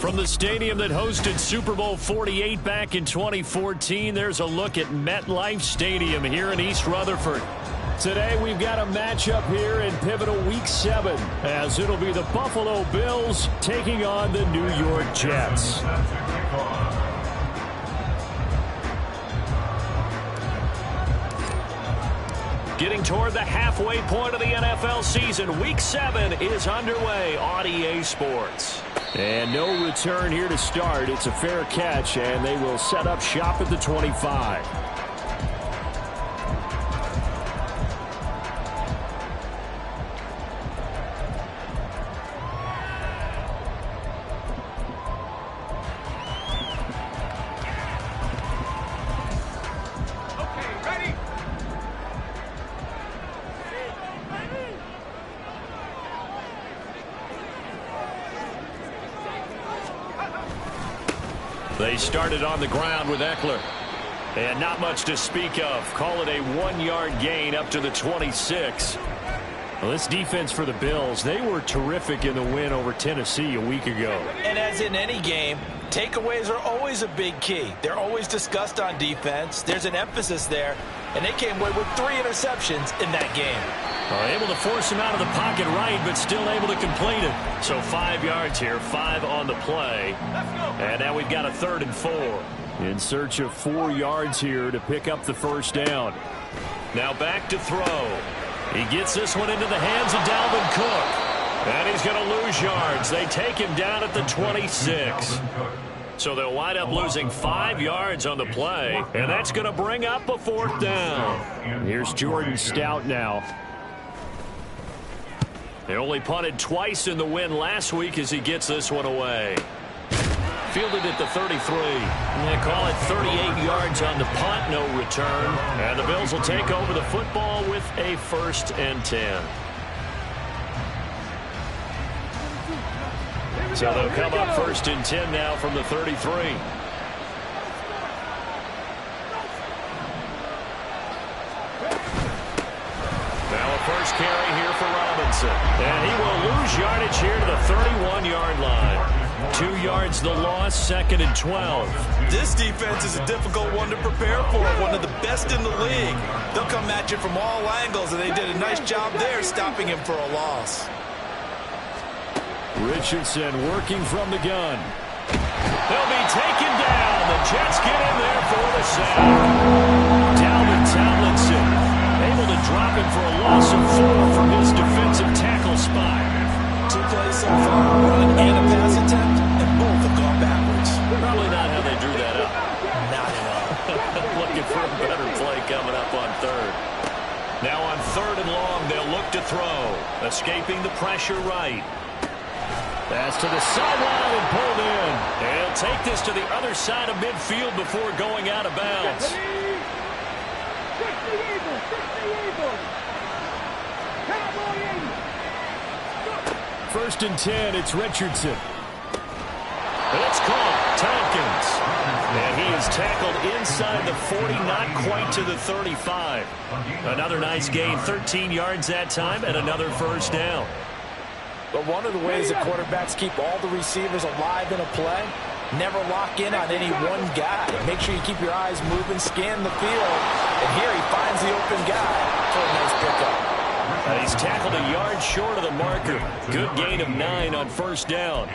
From the stadium that hosted Super Bowl 48 back in 2014, there's a look at MetLife Stadium here in East Rutherford. Today we've got a matchup here in pivotal Week 7, as it'll be the Buffalo Bills taking on the New York Jets. Getting toward the halfway point of the NFL season, Week 7 is underway on EA Sports. And no return here to start. It's a fair catch, and they will set up shop at the 25. They started on the ground with Eckler. And not much to speak of. Call it a 1-yard gain up to the 26. Well, this defense for the Bills, they were terrific in the win over Tennessee a week ago. And as in any game, takeaways are always a big key. They're always discussed on defense. There's an emphasis there. And they came away with 3 interceptions in that game. Able to force him out of the pocket right, but still able to complete it. So 5 yards here, 5 on the play. And now we've got a 3rd and 4. In search of 4 yards here to pick up the first down. Now back to throw. He gets this one into the hands of Dalvin Cook. And he's going to lose yards. They take him down at the 26. So they'll wind up losing 5 yards on the play. And that's going to bring up a 4th down. Here's Jordan Stout now. They only punted twice in the win last week as he gets this one away. Fielded at the 33. They call it 38 yards on the punt, no return. And the Bills will take over the football with a 1st and 10. So they'll come up 1st and 10 now from the 33. First carry here for Robinson. And he will lose yardage here to the 31-yard line. 2 yards the loss, 2nd and 12. This defense is a difficult one to prepare for. One of the best in the league. They'll come at you from all angles, and they did a nice job there stopping him for a loss. Richardson working from the gun. They'll be taken down. The Jets get in there for the sack. Dalvin Tomlinson able to drop him for a loss of 4 from his defensive tackle spot. 2 plays so far, a run and a pass attempt, and both have gone backwards. Probably not how they drew that up. Not at all. Looking for a better play coming up on 3rd. Now on 3rd and long, they'll look to throw. Escaping the pressure right. Pass to the sideline and pulled in. They'll take this to the other side of midfield before going out of bounds. 1st and 10, it's Richardson. It's caught, Tompkins. And he is tackled inside the 40, not quite to the 35. Another nice gain, 13 yards that time, and another 1st down. But one of the ways that quarterbacks keep all the receivers alive in a play, never lock in on any one guy. Make sure you keep your eyes moving, scan the field. And here he finds the open guy for a nice pickup. He's tackled a yard short of the marker. Good gain of 9 on 1st down.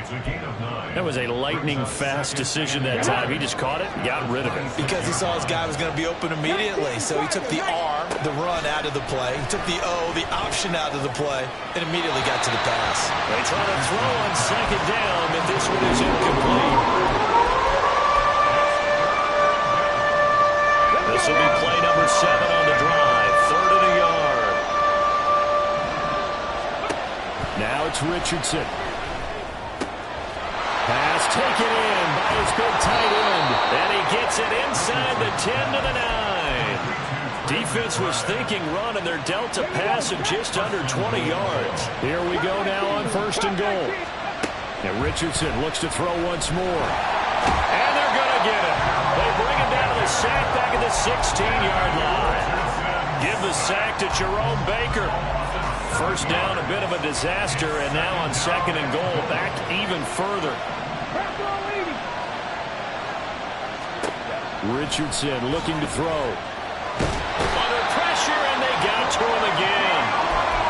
That was a lightning-fast decision that time. He just caught it and got rid of it. Because he saw his guy was going to be open immediately. So he took the R, the run, out of the play. He took the O, the option, out of the play, and immediately got to the pass. They try to throw on 2nd down, but this one is incomplete. This will be play number 7 on the drive. 3rd and a yard. Now it's Richardson. Pass taken in by his big tight end. And he gets it inside the 10 to the 9. Defense was thinking run, and they're dealt a pass of just under 20 yards. Here we go now on 1st and goal. And Richardson looks to throw once more. And they're going to get it. They bring him down to the sack back at the 16-yard line. Give the sack to Jerome Baker. 1st down, a bit of a disaster, and now on 2nd and goal, back even further. Richardson looking to throw. Under pressure, and they got to him again.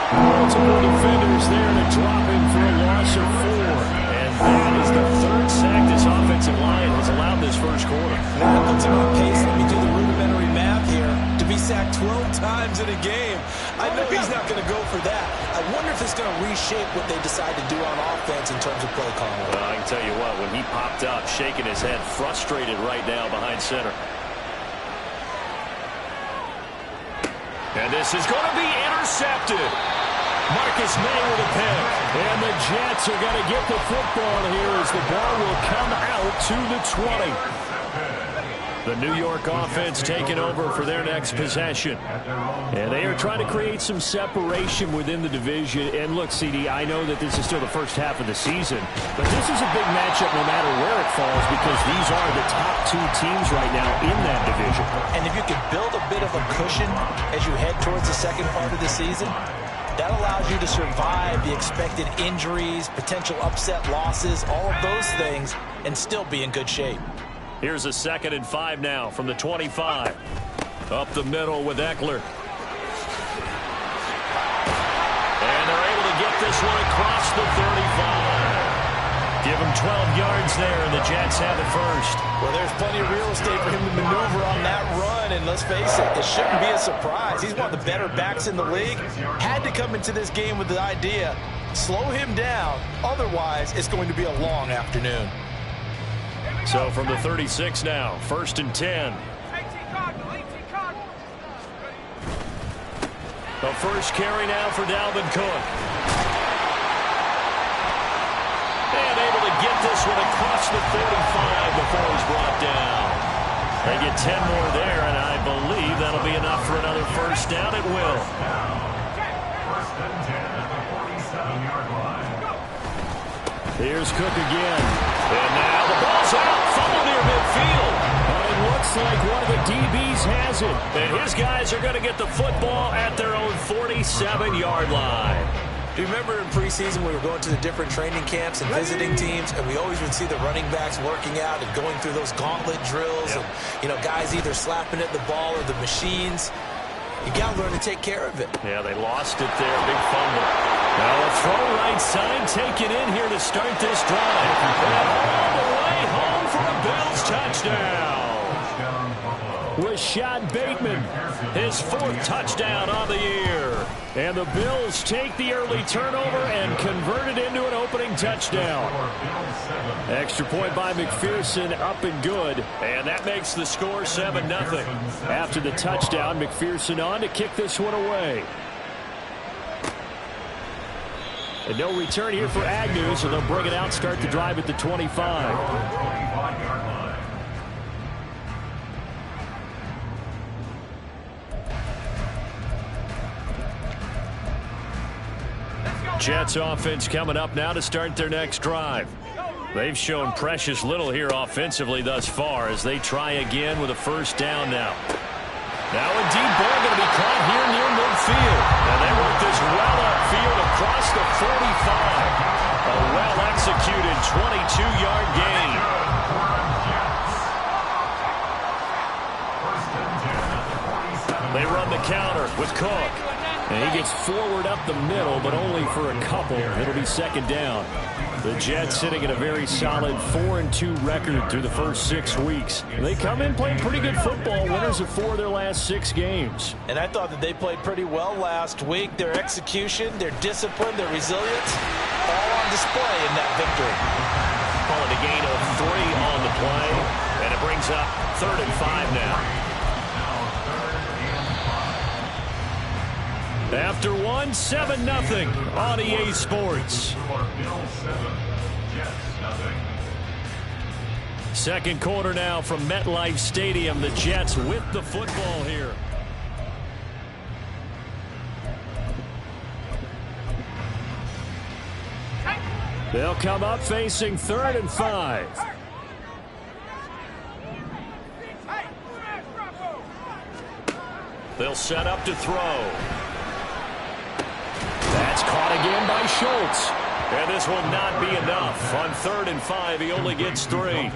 Multiple defenders there to drop him for a loss of 4. And that is the third sack this offensive line has allowed this first quarter. That puts him on pace. Let me do the rudimentary math here. To be sacked 12 times in a game. I know he's not going to go for that. I wonder if it's going to reshape what they decide to do on offense in terms of play calling. Well, I can tell you what, when he popped up, shaking his head, frustrated right now behind center. And this is going to be intercepted. Marcus May with a pick. And the Jets are going to get the football here as the ball will come out to the 20. The New York offense taking over for their next possession. And they are trying to create some separation within the division. And look, CD, I know that this is still the first half of the season, but this is a big matchup no matter where it falls because these are the top 2 teams right now in that division. And if you can build a bit of a cushion as you head towards the second part of the season, that allows you to survive the expected injuries, potential upset losses, all of those things, and still be in good shape. Here's a 2nd and 5 now from the 25. Up the middle with Eckler. And they're able to get this one across the 35. Give him 12 yards there, and the Jets have it first. Well, there's plenty of real estate for him to maneuver on that run, and let's face it, it shouldn't be a surprise. He's one of the better backs in the league. Had to come into this game with the idea, slow him down, otherwise it's going to be a long afternoon. So from the 36 now, 1st and 10. The first carry now for Dalvin Cook. And able to get this one across the 45 before he's brought down. They get 10 more there, and I believe that'll be enough for another first down. It will. Here's Cook again. And now the ball's out. Fumble near midfield. It looks like one of the DBs has it. And his guys are going to get the football at their own 47-yard line. Do you remember in preseason we were going to the different training camps and visiting teams, and we always would see the running backs working out and going through those gauntlet drills, and, you know, guys either slapping at the ball or the machines. You got to learn to take care of it. Yeah, they lost it there. Big fumble. Now a throw right side taken in here to start this drive. And all the way home for a Bills touchdown. Rashad Bateman, his 4th touchdown on the year. And the Bills take the early turnover and convert it into an opening touchdown. Extra point by McPherson, up and good. And that makes the score 7-0. After the touchdown, McPherson on to kick this one away. And no return here for Agnew, so they'll bring it out, start the drive at the 25. Jets offense coming up now to start their next drive. They've shown precious little here offensively thus far as they try again with a first down now. Now indeed ball going to be caught here near midfield. And they work this well upfield across the 45. A well-executed 22-yard gain. They run the counter with Cook. And he gets forward up the middle, but only for a couple. It'll be 2nd down. The Jets sitting at a very solid 4-2 record through the first 6 weeks. They come in playing pretty good football, winners of 4 of their last 6 games. And I thought that they played pretty well last week. Their execution, their discipline, their resilience, all on display in that victory. Calling a gain of 3 on the play, and it brings up 3rd and 5 now. After 7-0 on EA Sports. Second quarter now from MetLife Stadium. The Jets with the football here. They'll come up facing 3rd and 5. They'll set up to throw. That's caught again by Schultz. And this will not be enough. On 3rd and 5, he only gets 3.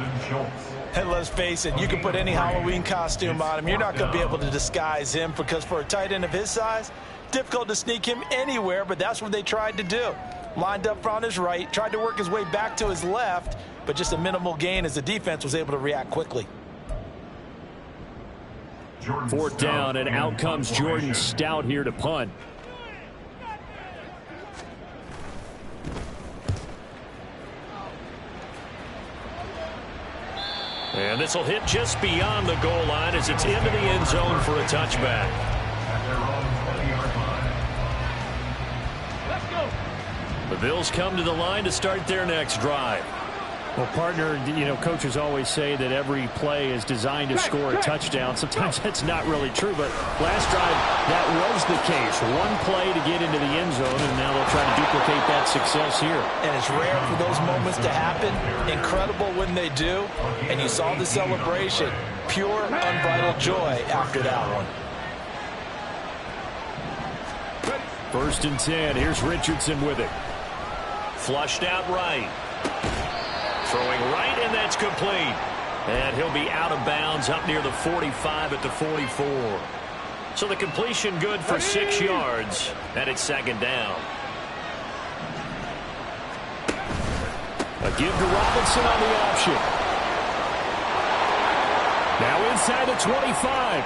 And let's face it, you can put any Halloween costume on him. You're not going to be able to disguise him because for a tight end of his size, difficult to sneak him anywhere, but that's what they tried to do. Lined up on his right, tried to work his way back to his left, but just a minimal gain as the defense was able to react quickly. 4th down, and out comes Jordan Stout here to punt. And this will hit just beyond the goal line as it's into the end zone for a touchback. The Bills come to the line to start their next drive. Well, partner, coaches always say that every play is designed to score a touchdown. Sometimes that's not really true, but last drive, that was the case. One play to get into the end zone, and now they'll try to duplicate that success here. And it's rare for those moments to happen. Incredible when they do. And you saw the celebration. Pure, unbridled joy after that one. 1st and 10. Here's Richardson with it. Flushed out right. Throwing right, and that's complete. And he'll be out of bounds up near the 45 at the 44. So the completion good for 6 yards, and it's 2nd down. A give to Robinson on the option. Now inside the 25.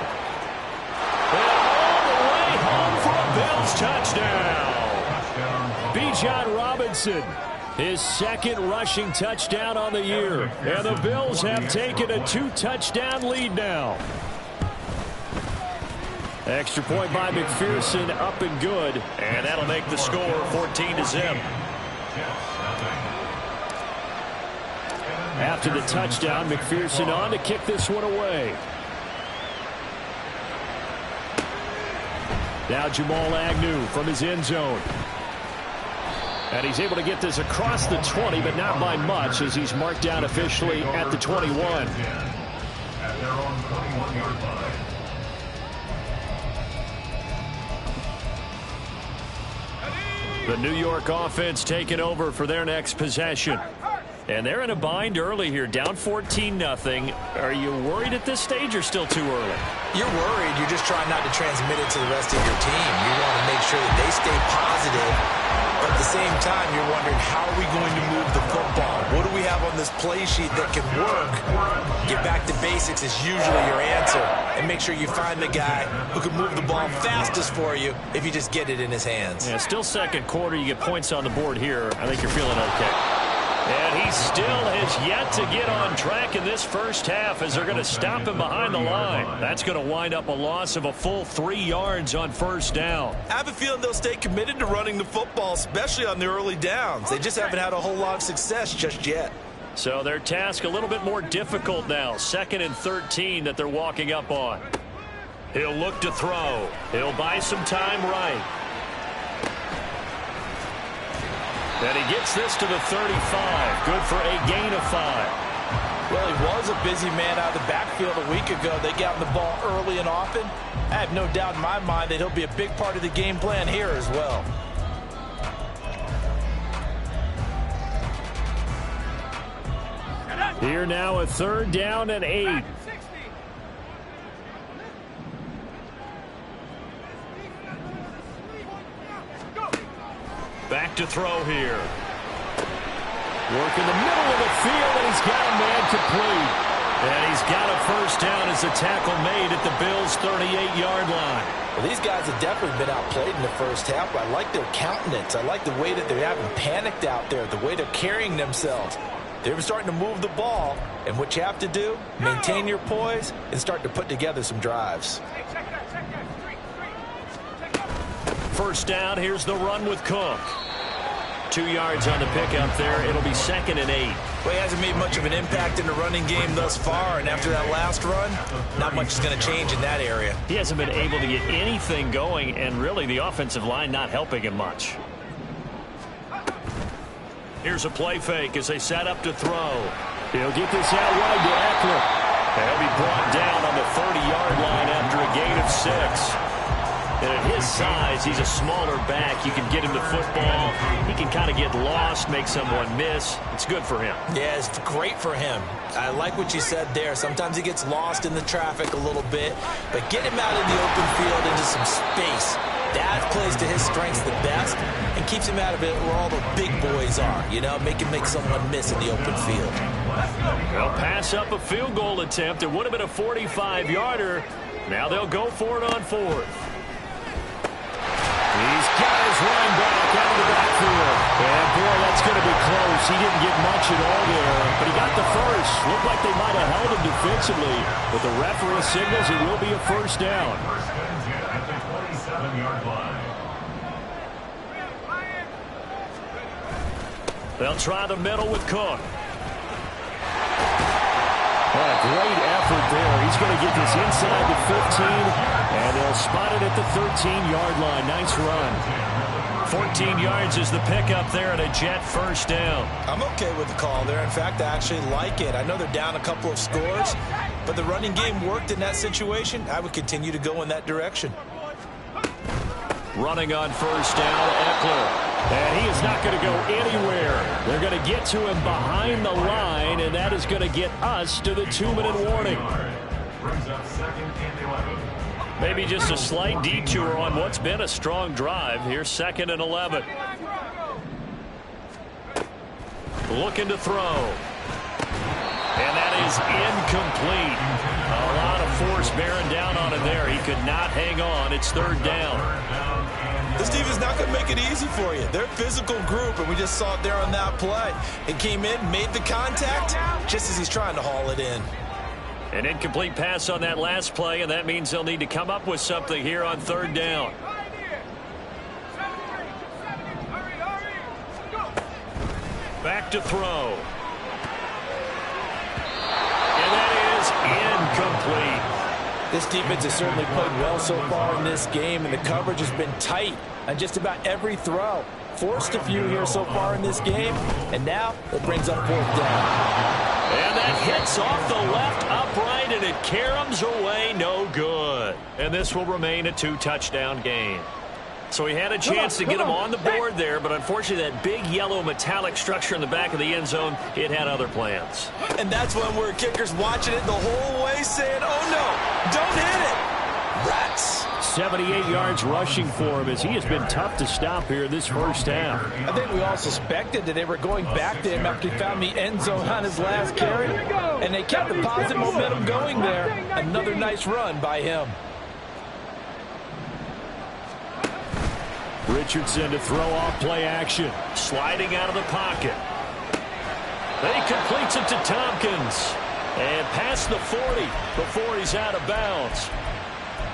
And all the way home for a Bills touchdown. Bijan Robinson. His 2nd rushing touchdown on the year. And the Bills have taken a 2-touchdown lead now. Extra point by McPherson, up and good. And that'll make the score 14-0. After the touchdown, McPherson on to kick this one away. Now Jamal Agnew from his end zone. And he's able to get this across the 20, but not by much as he's marked down officially at the 21. The New York offense taking over for their next possession. And they're in a bind early here, down 14-0. Are you worried at this stage or still too early? You're worried. You're just trying not to transmit it to the rest of your team. You want to make sure that they stay positive. But at the same time, you're wondering, how are we going to move the football? What do we have on this play sheet that can work? Get back to basics is usually your answer. And make sure you find the guy who can move the ball fastest for you if you just get it in his hands. Yeah, still 2nd quarter. You get points on the board here. I think you're feeling okay. And he still has yet to get on track in this first half as they're going to stop him behind the line. That's going to wind up a loss of a full 3 yards on 1st down. I have a feeling they'll stay committed to running the football, especially on the early downs. They just haven't had a whole lot of success just yet. So their task a little bit more difficult now. 2nd and 13 that they're walking up on. He'll look to throw. He'll buy some time right. And he gets this to the 35. Good for a gain of 5. Well, he was a busy man out of the backfield a week ago. They got him the ball early and often. I have no doubt in my mind that he'll be a big part of the game plan here as well. Here now a 3rd down and 8. Back to throw here. Work in the middle of the field, and he's got a man complete. And he's got a 1st down as the tackle made at the Bills' 38-yard line. Well, these guys have definitely been outplayed in the first half, but I like their countenance. I like the way that they haven't panicked out there, the way they're carrying themselves. They're starting to move the ball, and what you have to do, maintain your poise and start to put together some drives. 1st down, here's the run with Cook. 2 yards on the pickup there. It'll be 2nd and 8. Well, he hasn't made much of an impact in the running game thus far, and after that last run, not much is going to change in that area. He hasn't been able to get anything going, and really the offensive line not helping him much. Here's a play fake as they set up to throw. He'll get this out wide to Eckler. And he'll be brought down on the 30-yard line after a gain of 6. And at his size, he's a smaller back. You can get him the football. He can kind of get lost, make someone miss. It's good for him. Yeah, it's great for him. I like what you said there. Sometimes he gets lost in the traffic a little bit, but get him out in the open field into some space. That plays to his strengths the best and keeps him out of it where all the big boys are. You know, make someone miss in the open field. They'll pass up a field goal attempt. It would have been a 45-yarder. Now they'll go for it on fourth. He's got his run back out of the backfield. And, boy, that's going to be close. He didn't get much at all there, but he got the first. Looked like they might have held him defensively, but the referee signals it will be a first down. They'll try the middle with Cook. What a great effort there. He's going to get this inside the 15, and they'll spot it at the 13-yard line. Nice run. 14 yards is the pickup there and a Jet first down. I'm okay with the call there. In fact, I actually like it. I know they're down a couple of scores, but the running game worked in that situation. I would continue to go in that direction. Running on first down, Eckler. And he is not going to go anywhere. They're going to get to him behind the line, and that is going to get us to the 2-minute warning. Maybe just a slight detour on what's been a strong drive. Here's 2nd and 11. Looking to throw. And that is incomplete. A lot of force bearing down on him there. He could not hang on. It's 3rd down. This defense is not going to make it easy for you. They're a physical group, and we just saw it there on that play. It came in, made the contact, just as he's trying to haul it in. An incomplete pass on that last play, and that means they'll need to come up with something here on 3rd down. Back to throw. And that is incomplete. This defense has certainly played well so far in this game, and the coverage has been tight on just about every throw. Forced a few here so far in this game, and now it brings up 4th down. And that hits off the left upright, and it caroms away, no good. And this will remain a 2-touchdown game. So he had a chance to get him on the board there, but unfortunately that big yellow metallic structure in the back of the end zone, it had other plans. And that's when we're kickers watching it the whole way saying, oh no, don't hit it. Rats. 78 yards rushing for him as he has been tough to stop here this first half. I think we all suspected that they were going back to him after he found the end zone on his last carry, and they kept the positive momentum going there. Another nice run by him. Richardson to throw off play action. Sliding out of the pocket. Then he completes it to Tompkins. And past the 40 before he's out of bounds.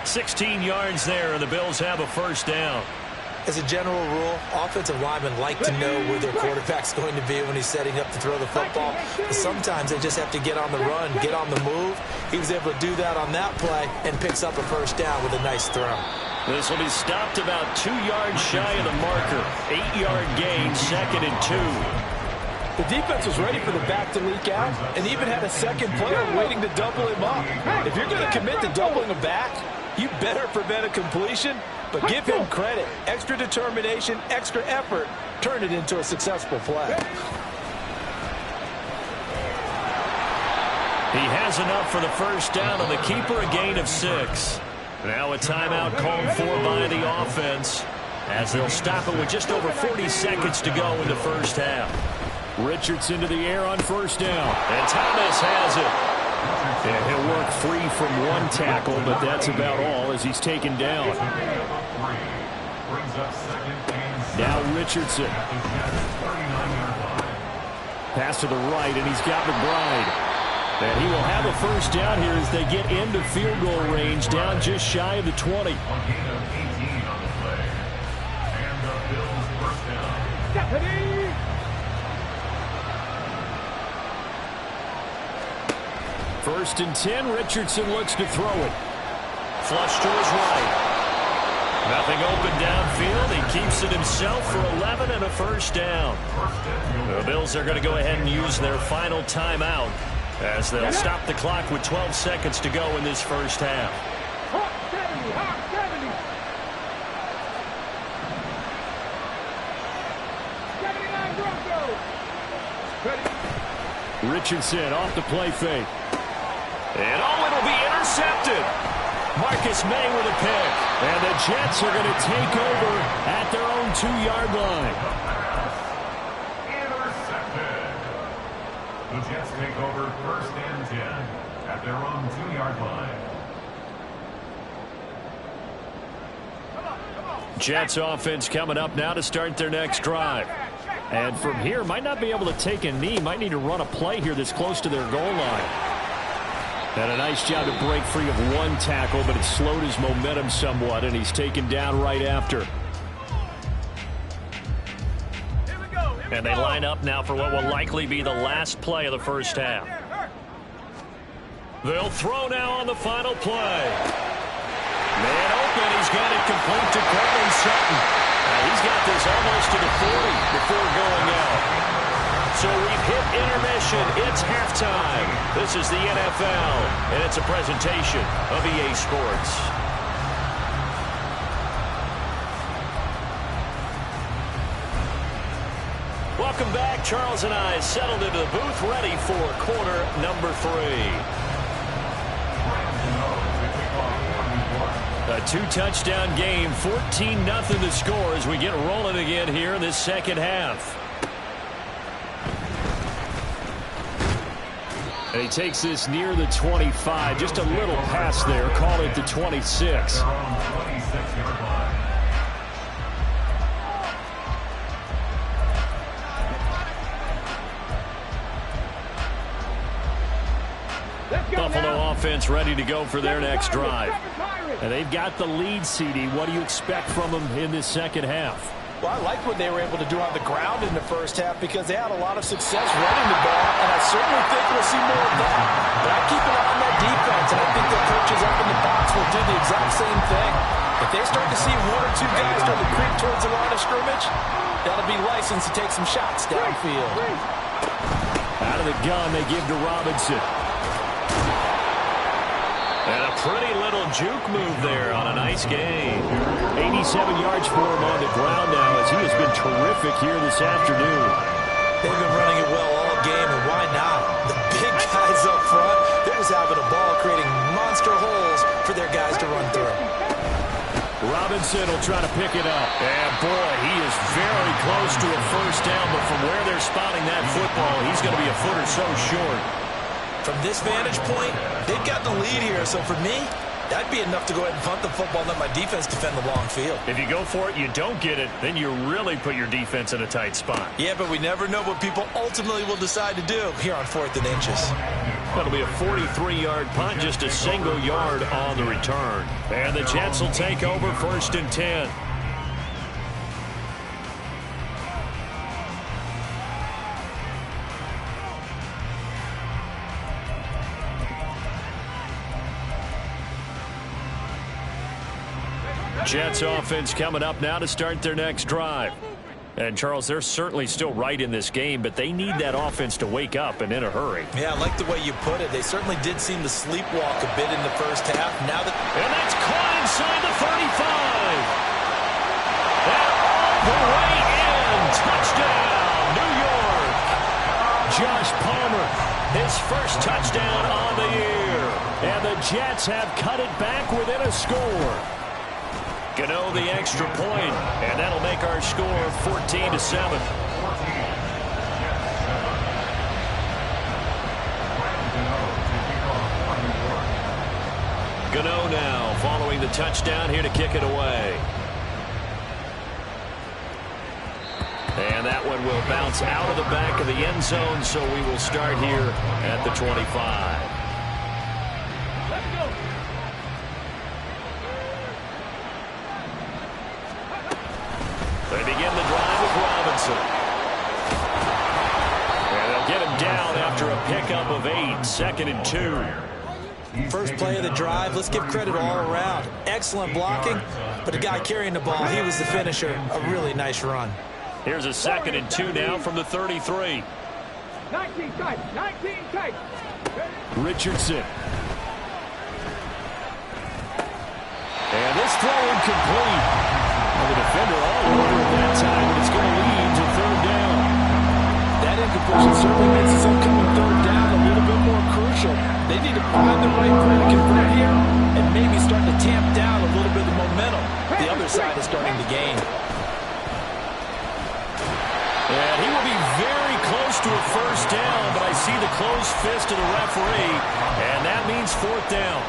16 yards there, and the Bills have a first down. As a general rule, offensive linemen like to know where their quarterback's going to be when he's setting up to throw the football. But sometimes they just have to get on the run, get on the move. He was able to do that on that play and picks up a first down with a nice throw. This will be stopped about 2 yards shy of the marker. 8-yard gain, 2nd and 2. The defense was ready for the back to leak out and even had a second player waiting to double him up. If you're going to commit to doubling a back, you better prevent a completion, but give him credit. Extra determination, extra effort, turn it into a successful play. He has enough for the first down, and the keeper a gain of 6. Now a timeout called for by the offense as they'll stop it with just over 40 seconds to go in the first half. Richardson to the air on first down. And Thomas has it. And he'll work free from one tackle, but that's about all as he's taken down. Now Richardson. Pass to the right, and he's got McBride. And he will have a first down here as they get into field goal range, down just shy of the 20. First and 10, Richardson looks to throw it. Flush to his right. Nothing open downfield. He keeps it himself for 11 and a first down. The Bills are going to go ahead and use their final timeout as they'll stop the clock with 12 seconds to go in this first half. Richardson off the play fake. And it'll be intercepted. Marcus May with a pick. And the Jets are going to take over at their own 2-yard line. Intercepted. The Jets take over 1st and 10 at their own 2-yard line. Jets offense coming up now to start their next drive. And from here, might not be able to take a knee. Might need to run a play here that's close to their goal line. And a nice job to break free of one tackle, but it slowed his momentum somewhat, and he's taken down right after. And they line up now for what will likely be the last play of the first half. They'll throw now on the final play. Man open, he's got it complete to Cortland Sutton. He's got this almost to the 40 before going out. So we've hit intermission. It's halftime. This is the NFL, and it's a presentation of EA Sports. Welcome back. Charles and I settled into the booth, ready for quarter number 3. A 2-touchdown game, 14-0 the score as we get rolling again here in this second half. And he takes this near the 25, just a little pass there, call it the 26. Buffalo offense ready to go for their next drive. And they've got the lead, CD. What do you expect from them in this second half? Well, I like what they were able to do on the ground in the first half because they had a lot of success running the ball, and I certainly think we'll see more of that. But I keep an eye on that defense, and I think the coaches up in the box will do the exact same thing. If they start to see 1 or 2 guys start to creep towards the line of scrimmage, that'll be licensed to take some shots downfield. Out of the gun, they give to Robinson. And a pretty little juke move there on a nice game. 87 yards for him on the ground now as he has been terrific here this afternoon. They've been running it well all game, and why not? The big guys up front, they're just having a ball creating monster holes for their guys to run through. Robinson will try to pick it up. And boy, he is very close to a first down, but from where they're spotting that football, he's going to be a foot or so short. From this vantage point, they've got the lead here, so for me, that'd be enough to go ahead and punt the football and let my defense defend the long field. If you go for it, you don't get it, then you really put your defense in a tight spot. Yeah, but we never know what people ultimately will decide to do here on 4th and inches. That'll be a 43-yard punt, just a single yard on the return. And the Jets will take over 1st and 10. Jets offense coming up now to start their next drive. And, Charles, they're certainly still right in this game, but they need that offense to wake up and in a hurry. Yeah, I like the way you put it. They certainly did seem to sleepwalk a bit in the first half. Now that and that's caught inside the 35. And all the way in. Touchdown, New York. Josh Palmer, his first touchdown on the year. And the Jets have cut it back within a score. Gano the extra point, and that'll make our score 14-7. Gano now following the touchdown here to kick it away. And that one will bounce out of the back of the end zone, so we will start here at the 25. They begin the drive with Robinson. And they'll get him down after a pickup of 8, 2nd and 2. First play of the drive, let's give credit all around. Excellent blocking, but the guy carrying the ball, he was the finisher. A really nice run. Here's a 2nd and 2 now from the 33. 19 tight. Richardson. And this throw incomplete. The defender all over at that time, but it's going to lead to 3rd down. completion certainly makes this upcoming third down a little bit more crucial. They need to find the right play to convert here and maybe start to tamp down a little bit of the momentum the other side is starting to gain. And he will be very close to a first down, but I see the closed fist of the referee, and that means fourth down.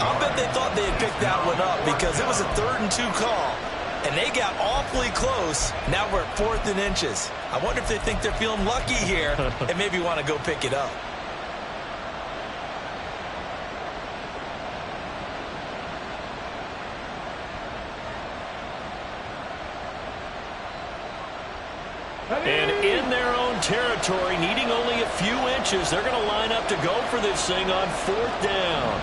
I'll bet they thought they had picked that one up because it was a 3rd and 2 call, and they got awfully close. Now we're at 4th and inches. I wonder if they think they're feeling lucky here and maybe want to go pick it up. And in their own territory, needing only a few inches, they're going to line up to go for this thing on 4th down.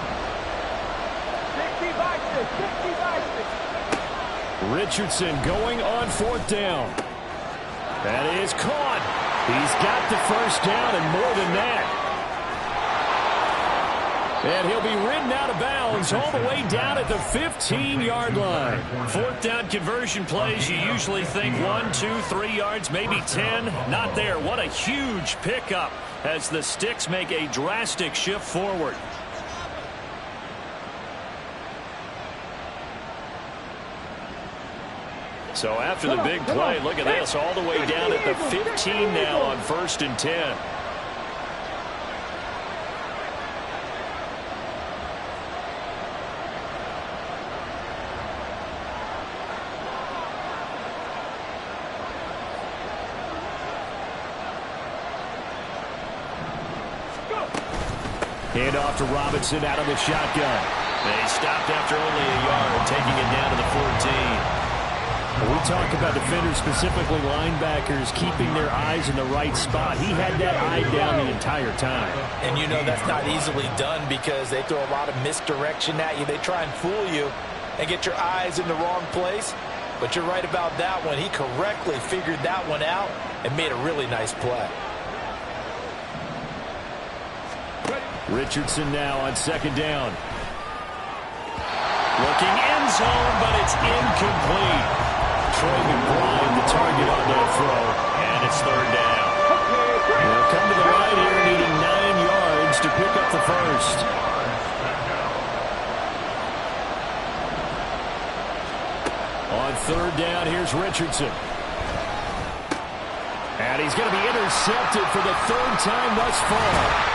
60 by 6, 60 by 6. Richardson going on 4th down. That is caught. He's got the first down and more than that. And he'll be ridden out of bounds all the way down at the 15-yard line. 4th down conversion plays, you usually think 1, 2, 3 yards, maybe 10. Not there. What a huge pickup as the Sticks make a drastic shift forward. So after the big play, look at this, all the way down at the 15 now on 1st and 10. Hand off to Robinson out of the shotgun. They stopped after only a yard, taking it down to the 14. We talk about defenders, specifically linebackers, keeping their eyes in the right spot. He had that eye down the entire time. And you know that's not easily done because they throw a lot of misdirection at you. They try and fool you and get your eyes in the wrong place. But you're right about that one. He correctly figured that one out and made a really nice play. Richardson now on 2nd down. Looking end zone, but it's incomplete. Troy McBride, the target on that throw, and it's 3rd down. They'll come to the line here, needing 9 yards to pick up the first. On 3rd down, here's Richardson. And he's going to be intercepted for the 3rd time thus far.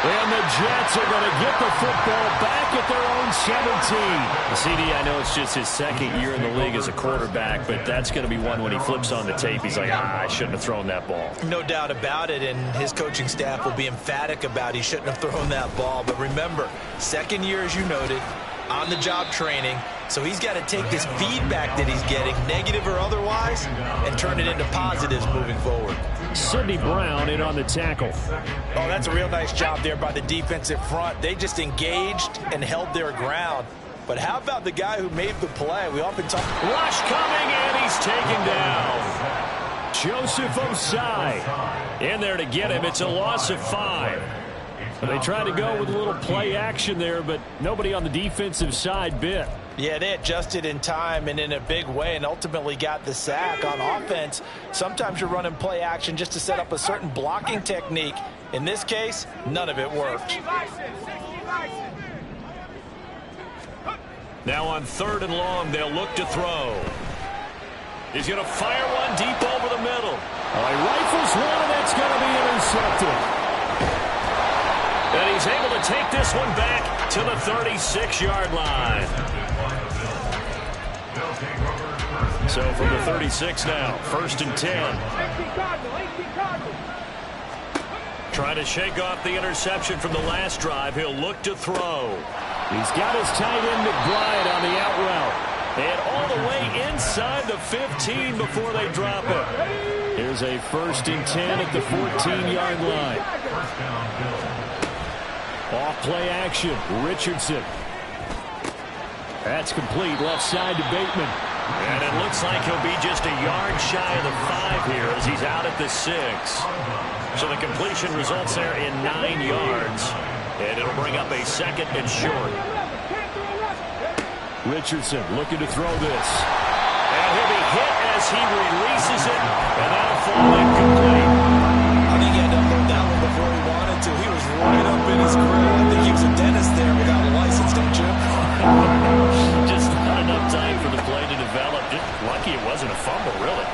And the Jets are going to get the football back at their own 17. CD, I know it's just his 2nd year in the league as a quarterback, but that's going to be one when he flips on the tape. He's like, I shouldn't have thrown that ball. No doubt about it, and his coaching staff will be emphatic about he shouldn't have thrown that ball. But remember, 2nd year, as you noted, on-the-job training. So he's got to take this feedback that he's getting, negative or otherwise, and turn it into positives moving forward. Sidney Brown in on the tackle. Oh, that's a real nice job there by the defensive front. They just engaged and held their ground. But how about the guy who made the play? We often talk. Rush coming, and he's taken down. Joseph Osai in there to get him. It's a loss of 5. They tried to go with a little play action there, but nobody on the defensive side bit. Yeah, they adjusted in time and in a big way and ultimately got the sack. On offense, sometimes you're running play action just to set up a certain blocking technique. In this case, none of it worked. Now on 3rd and long, they'll look to throw. He's going to fire one deep over the middle. He rifles one, and it's going to be intercepted. And he's able to take this one back to the 36-yard line. So from the 36 now, 1st and 10. Trying to shake off the interception from the last drive. He'll look to throw. He's got his tight end McBride on the out route. And all the way inside the 15 before they drop it. Here's a 1st and 10 at the 14-yard line. Off play action, Richardson. That's complete, left side to Bateman. And it looks like he'll be just a yard shy of the 5 here as he's out at the 6. So the completion results there in 9 yards. And it'll bring up a 2nd and short. Richardson looking to throw this. And he'll be hit as he releases it. And that'll fall incomplete. right up in his grill. I think he was a dentist there without a license, don't you? Just not enough time for the play to develop. Just lucky it wasn't a fumble, really.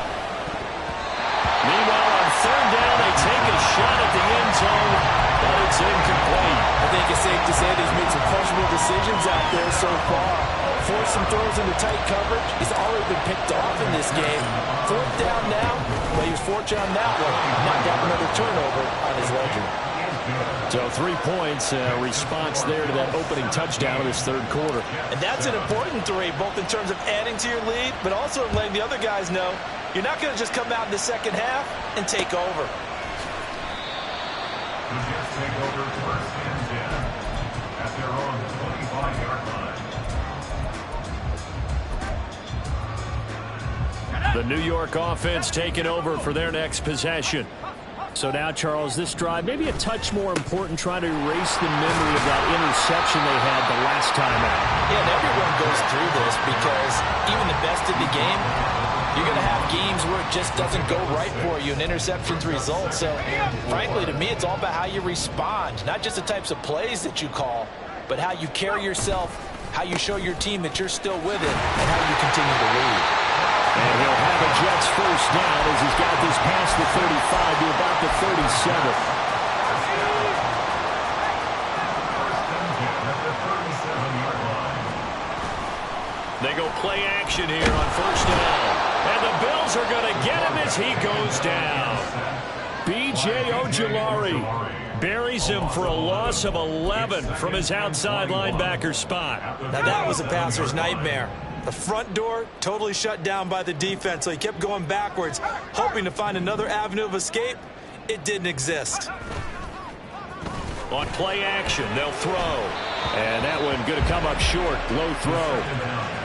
Meanwhile, on third down, they take a shot at the end zone, but it's incomplete. I think it's safe to say that he's made some questionable decisions out there so far. Forced some throws into tight coverage. He's already been picked off in this game. Fourth down now, but he was fortunate on that one. Not got another turnover on his ledger. So 3 points, response there to that opening touchdown of this third quarter. And that's an important 3, both in terms of adding to your lead, but also letting the other guys know you're not going to just come out in the second half and take over. The Jets take over first and 10 at their own 25-yard line. The New York offense taking over for their next possession. So now, Charles, this drive maybe a touch more important, trying to erase the memory of that interception they had the last time out. Yeah, and everyone goes through this because even the best of the game, you're going to have games where it just doesn't go right for you and interceptions result. So, frankly, to me, it's all about how you respond, not just the types of plays that you call, but how you carry yourself, how you show your team that you're still with it, and how you continue to lead. And he'll have a Jets first down as he's got this past the 35 to about the 37. They go play action here on first down. And the Bills are going to get him as he goes down. B.J. Ojulari buries him for a loss of 11 from his outside linebacker spot. Now that was a passer's nightmare. The front door totally shut down by the defense, so he kept going backwards, hoping to find another avenue of escape. It didn't exist. On play action, they'll throw. And that one going to come up short. Low throw.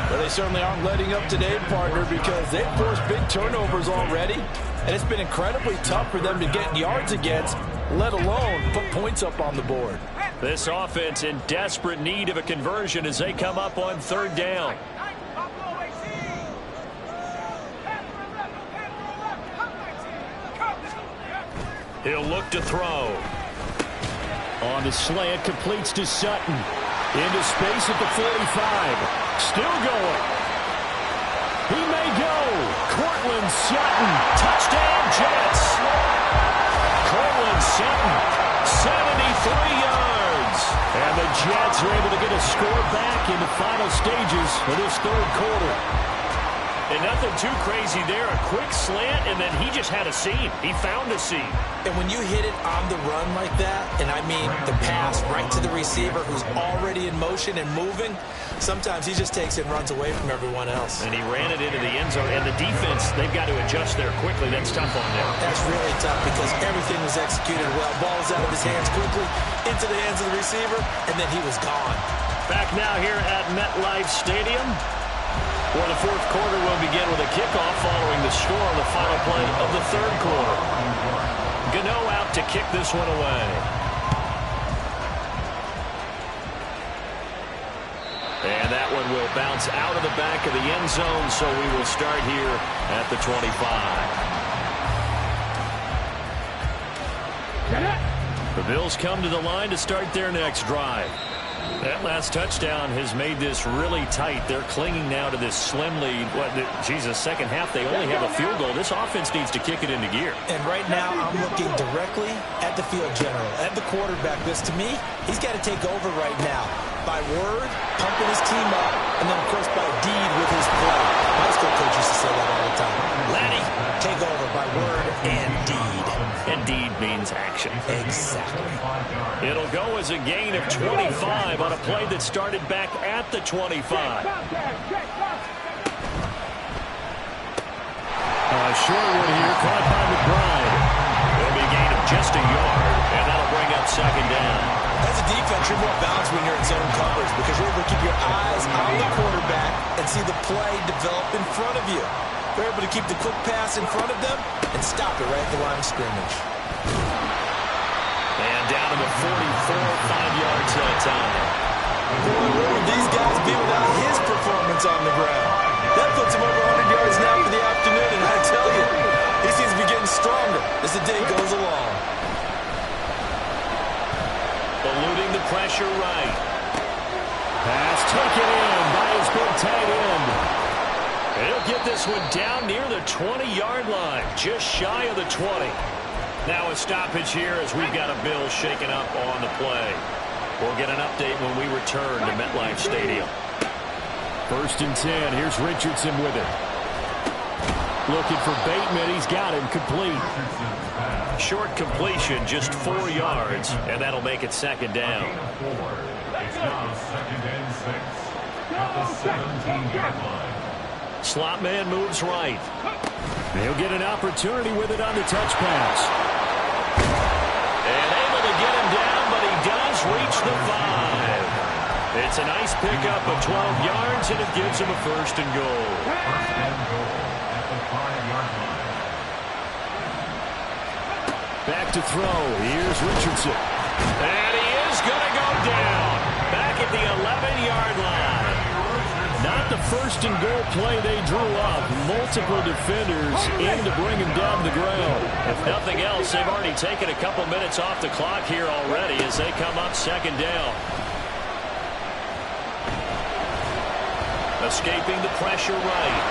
Well, they certainly aren't letting up today, partner, because they've forced big turnovers already. And it's been incredibly tough for them to get yards against, let alone put points up on the board. This offense in desperate need of a conversion as they come up on third down. He'll look to throw. On the slant, completes to Sutton. Into space at the 45. Still going. He may go. Cortland Sutton. Touchdown, Jets. Cortland Sutton, 73 yards. And the Jets are able to get a score back in the final stages of this third quarter. And nothing too crazy there. A quick slant, and then he just had a seam. He found a seam. And when you hit it on the run like that, and I mean the pass right to the receiver who's already in motion and moving, sometimes he just takes it and runs away from everyone else. And he ran it into the end zone. And the defense, they've got to adjust there quickly. That's tough on them. That's really tough because everything was executed well. Ball was out of his hands quickly, into the hands of the receiver, and then he was gone. Back now here at MetLife Stadium, where the fourth quarter will begin with a kickoff following the score on the final play of the third quarter. Gano out to kick this one away. And that one will bounce out of the back of the end zone, so we will start here at the 25. The Bills come to the line to start their next drive. That last touchdown has made this really tight. They're clinging now to this slim lead. Second half, they only have a field goal. This offense needs to kick it into gear. And right now, I'm looking directly at the field general, at the quarterback. Because to me, he's got to take over right now. By word, pumping his team up, and then, of course, by deed with his play. My school coach used to say that all the time. Laddie, take over by word and deed. And deed means action. Exactly. It'll go as a gain of 25 on a play that started back at the 25. Sherwood here, caught by McBride. It'll be a gain of just a yard, and that'll bring up second down. As a defense, you're more balanced when you're in zone coverage because you're able to keep your eyes on the quarterback and see the play develop in front of you. You're able to keep the quick pass in front of them and stop it right at the line of scrimmage. And down to the 44, 5 yards that time. Boy, where would these guys be without his performance on the ground? That puts him over 100 yards now for the afternoon, and I tell you, he seems to be getting stronger as the day goes along. get this one down near the 20-yard line, just shy of the 20. Now a stoppage here as we've got a Bill shaken up on the play. We'll get an update when we return to MetLife Stadium. 1st and 10. Here's Richardson with it. Looking for Bateman. He's got him complete. Short completion, just 4 yards, and that'll make it 2nd down. It's now 2nd and 6 at the 17-yard line. Slot man moves right. He'll get an opportunity with it on the touch pass. And able to get him down, but he does reach the 5. It's a nice pickup of 12 yards, and it gives him a 1st and goal. 1st and goal at the 5-yard line. Back to throw. Here's Richardson. And he is going to go down. Back at the 11-yard line. Not the 1st and goal play they drew up. Multiple defenders in to bring him down to the ground. If nothing else, they've already taken a couple minutes off the clock here already as they come up 2nd down. Escaping the pressure right.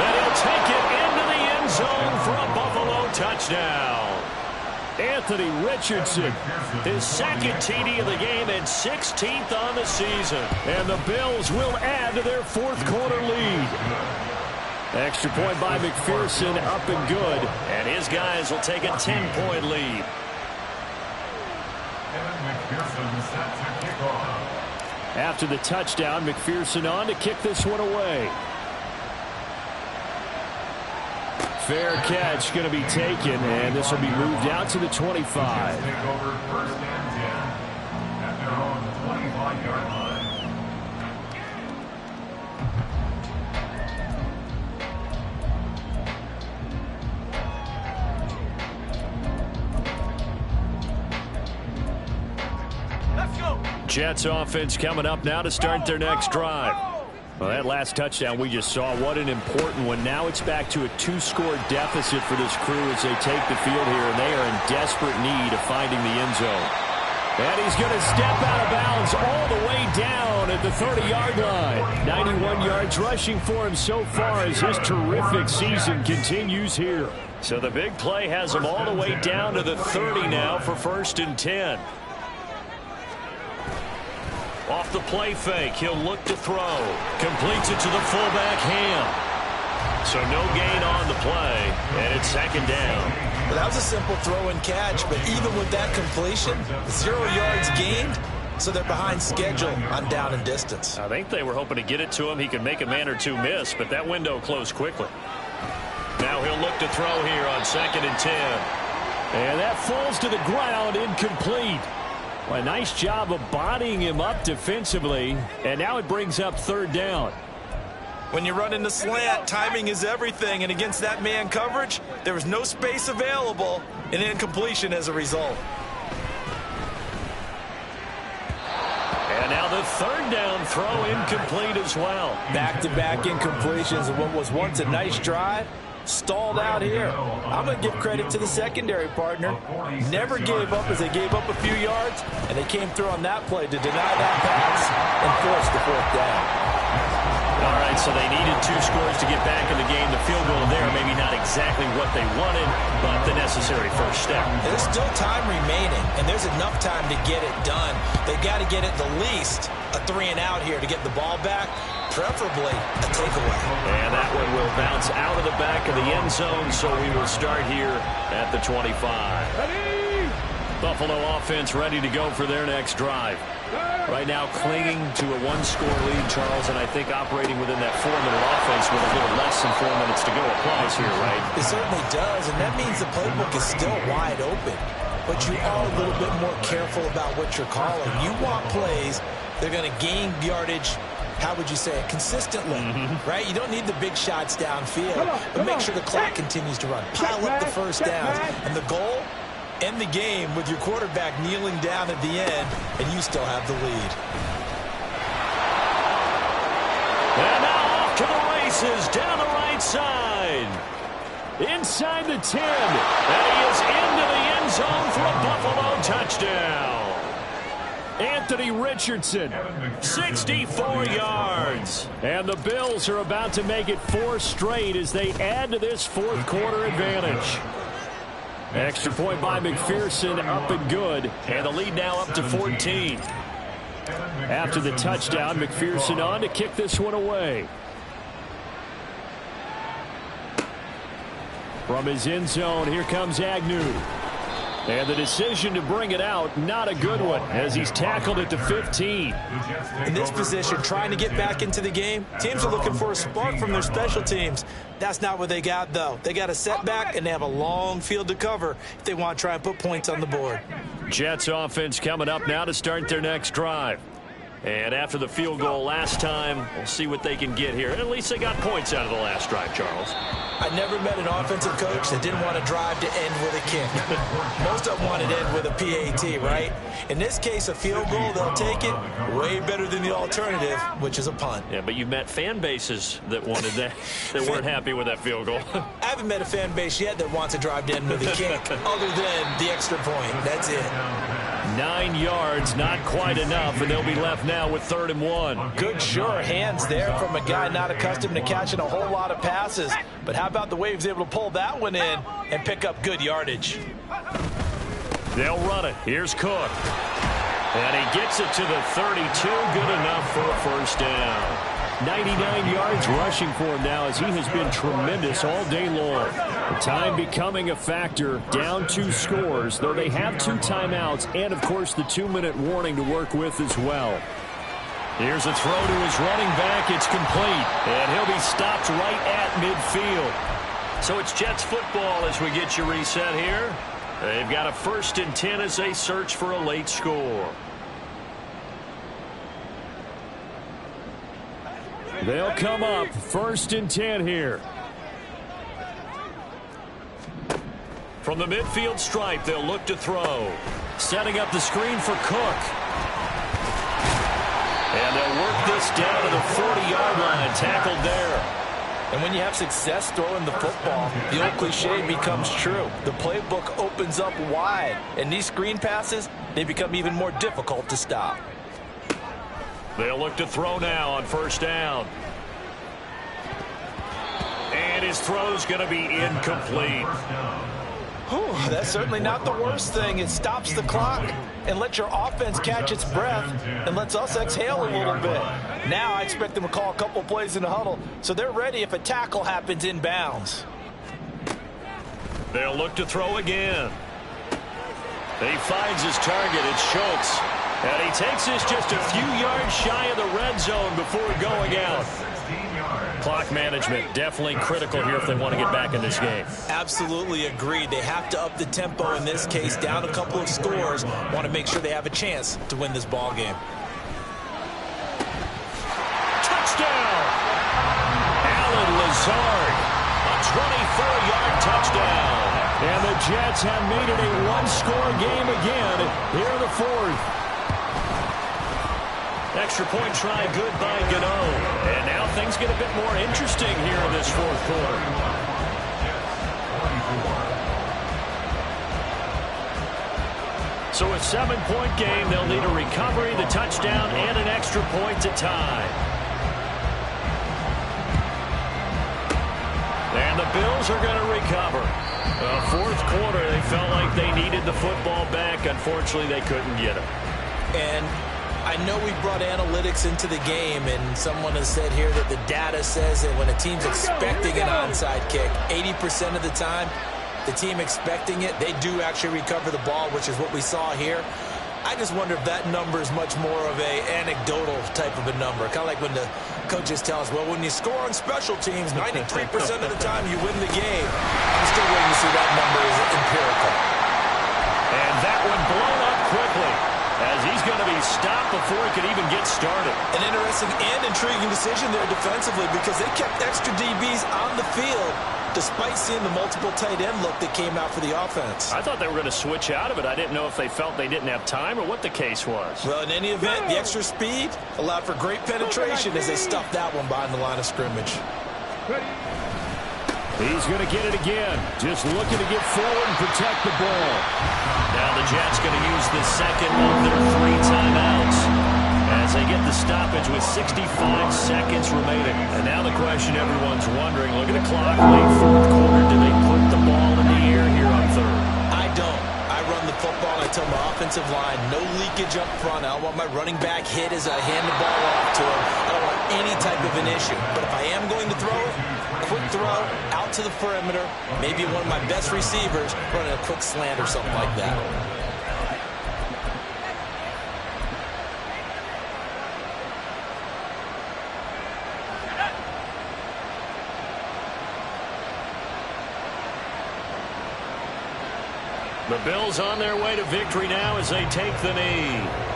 And he'll take it into the end zone for a Buffalo touchdown. Anthony Richardson, His 2nd TD of the game and 16th on the season. and the Bills will add to their 4th quarter lead. Extra point by McPherson, up and good. And his guys will take a 10-point lead. Kevin McPherson set to kick off. After the touchdown, McPherson on to kick this one away. Fair catch going to be taken, and this will be moved out to the 25. Take over 1st and 10 at their own 25-yard line. Jets offense coming up now to start their next drive. Well, that last touchdown we just saw, what an important one. Now it's back to a 2-score deficit for this crew as they take the field here, and they are in desperate need of finding the end zone. And he's going to step out of bounds all the way down at the 30-yard line. 91 yards rushing for him so far as his terrific season continues here. So the big play has him all the way down to the 30 now for 1st and 10. Off the play fake, he'll look to throw. Completes it to the fullback Ham. So no gain on the play, and it's 2nd down. Well, that was a simple throw and catch, but even with that completion, 0 yards gained, so they're behind schedule on down and distance. I think they were hoping to get it to him. He could make a man or two miss, but that window closed quickly. Now he'll look to throw here on 2nd and 10. And that falls to the ground, incomplete. Well, a nice job of bodying him up defensively, and now it brings up 3rd down. When you run in the slant, timing is everything, and against that man coverage, there was no space available, and incompletion as a result. And now the 3rd down throw incomplete as well. Back-to-back incompletions of what was once a nice drive, stalled out here. I'm going to give credit to the secondary partner. Never gave up as they gave up a few yards, and they came through on that play to deny that pass and force the 4th down. All right, so they needed 2 scores to get back in the game. The field goal there, maybe not exactly what they wanted, but the necessary first step. There's still time remaining, and there's enough time to get it done. They got to get at the least a 3-and-out here to get the ball back, preferably a takeaway. And that one will bounce out of the back of the end zone, so we will start here at the 25. Ready? Buffalo offense ready to go for their next drive. Right now clinging to a 1-score lead, Charles, and I think operating within that 4-minute offense with a little less than 4 minutes to go applies here, right? It certainly does, and that means the playbook is still wide open. But you are a little bit more careful about what you're calling. You want plays that are going to gain yardage, how would you say it, consistently, right? You don't need the big shots downfield, but make sure the clock continues to run. Pile up the first downs, and the goal, end the game with your quarterback kneeling down at the end, and you still have the lead. And now off to the races down the right side. Inside the 10. And he is into the end zone for a Buffalo touchdown. Anthony Richardson, 64 yards. And the Bills are about to make it 4 straight as they add to this fourth quarter advantage. Extra point by McPherson, up and good. And the lead now up to 14. After the touchdown, McPherson on to kick this one away. From his end zone, here comes Agnew. And the decision to bring it out, not a good one, as he's tackled it to 15. In this position, trying to get back into the game, teams are looking for a spark from their special teams. That's not what they got, though. They got a setback, and they have a long field to cover if they want to try and put points on the board. Jets offense coming up now to start their next drive. And after the field goal last time, we'll see what they can get here. At least they got points out of the last drive, Charles. I never met an offensive coach that didn't want to drive to end with a kick. Most of them wanted to end with a PAT, right? In this case, a field goal, they'll take it way better than the alternative, which is a punt. Yeah, but you've met fan bases that wanted that, that weren't happy with that field goal. I haven't met a fan base yet that wants to drive to end with a kick, other than the extra point. That's it. 9 yards, not quite enough, and they'll be left now with 3rd and 1. Good, sure hands there from a guy not accustomed to catching a whole lot of passes. But how about the way he was able to pull that one in and pick up good yardage? They'll run it. Here's Cook. And he gets it to the 32. Good enough for a first down. 99 yards rushing for him now as he has been tremendous all day long. The time becoming a factor, down 2 scores, though they have 2 timeouts and, of course, the 2-minute warning to work with as well. Here's a throw to his running back. It's complete, and he'll be stopped right at midfield. So it's Jets football as we get you reset here. They've got a 1st and 10 as they search for a late score. They'll come up 1st and 10 here. From the midfield stripe, they'll look to throw. Setting up the screen for Cook. And they'll work this down to the 40-yard line. Tackled there. And when you have success throwing the football, the old cliche becomes true. The playbook opens up wide. And these screen passes, they become even more difficult to stop. They'll look to throw now on 1st down. And his throw's going to be incomplete. Whew, that's certainly not the worst thing. It stops the clock and lets your offense catch its breath and lets us exhale a little bit. Now I expect them to call a couple plays in the huddle so they're ready if a tackle happens inbounds. They'll look to throw again. He finds his target. It's Schultz. And he takes this just a few yards shy of the red zone before going out. Clock management definitely critical here if they want to get back in this game. Absolutely agreed. They have to up the tempo in this case, down a couple of scores. Want to make sure they have a chance to win this ball game. Touchdown! Alan Lazard, a 24-yard touchdown. And the Jets have made it a 1-score game again here in the 4th. Extra point try good by Gano. And now things get a bit more interesting here in this 4th quarter. So a 7-point game, they'll need a recovery, the touchdown, and an extra point to tie. And the Bills are going to recover. 4th quarter, they felt like they needed the football back. Unfortunately, they couldn't get it. And I know we brought analytics into the game, and someone has said here that the data says that when a team's expecting an onside kick, 80% of the time, the team expecting it, they do actually recover the ball, which is what we saw here. I just wonder if that number is much more of a anecdotal type of a number. Kind of like when the coaches tell us, well, when you score on special teams, 93% of the time you win the game. I'm still waiting to see that number is empirical. And that one blown up quickly, as he's going to be stopped before he could even get started. An interesting and intriguing decision there defensively because they kept extra DBs on the field despite seeing the multiple tight end look that came out for the offense. I thought they were going to switch out of it. I didn't know if they felt they didn't have time or what the case was. Well, in any event, the extra speed allowed for great penetration as they stuffed that one behind the line of scrimmage. He's going to get it again. Just looking to get forward and protect the ball. Now the Jets going to use the second of their 3 timeouts as they get the stoppage with 65 seconds remaining. And now the question everyone's wondering, look at the clock, late fourth quarter, do they put the ball in the air here on third? I don't. I run the football. I tell my offensive line, no leakage up front. I don't want my running back hit as I hand the ball off to him. I don't want any type of an issue. But if I am going to throw it, quick throw out to the perimeter, maybe one of my best receivers running a quick slant or something like that. The Bills on their way to victory now as they take the knee.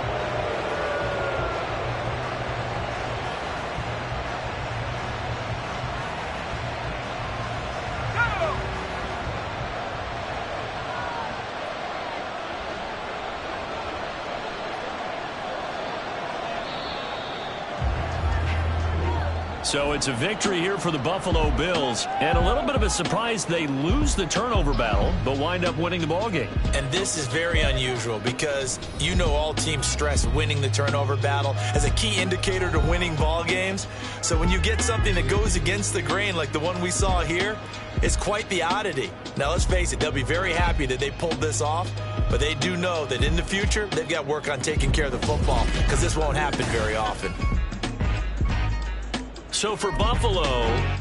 So it's a victory here for the Buffalo Bills, and a little bit of a surprise they lose the turnover battle, but wind up winning the ballgame. And this is very unusual because you know all teams stress winning the turnover battle as a key indicator to winning ball games. So when you get something that goes against the grain like the one we saw here, it's quite the oddity. Now let's face it, they'll be very happy that they pulled this off, but they do know that in the future they've got work on taking care of the football because this won't happen very often. So for Buffalo,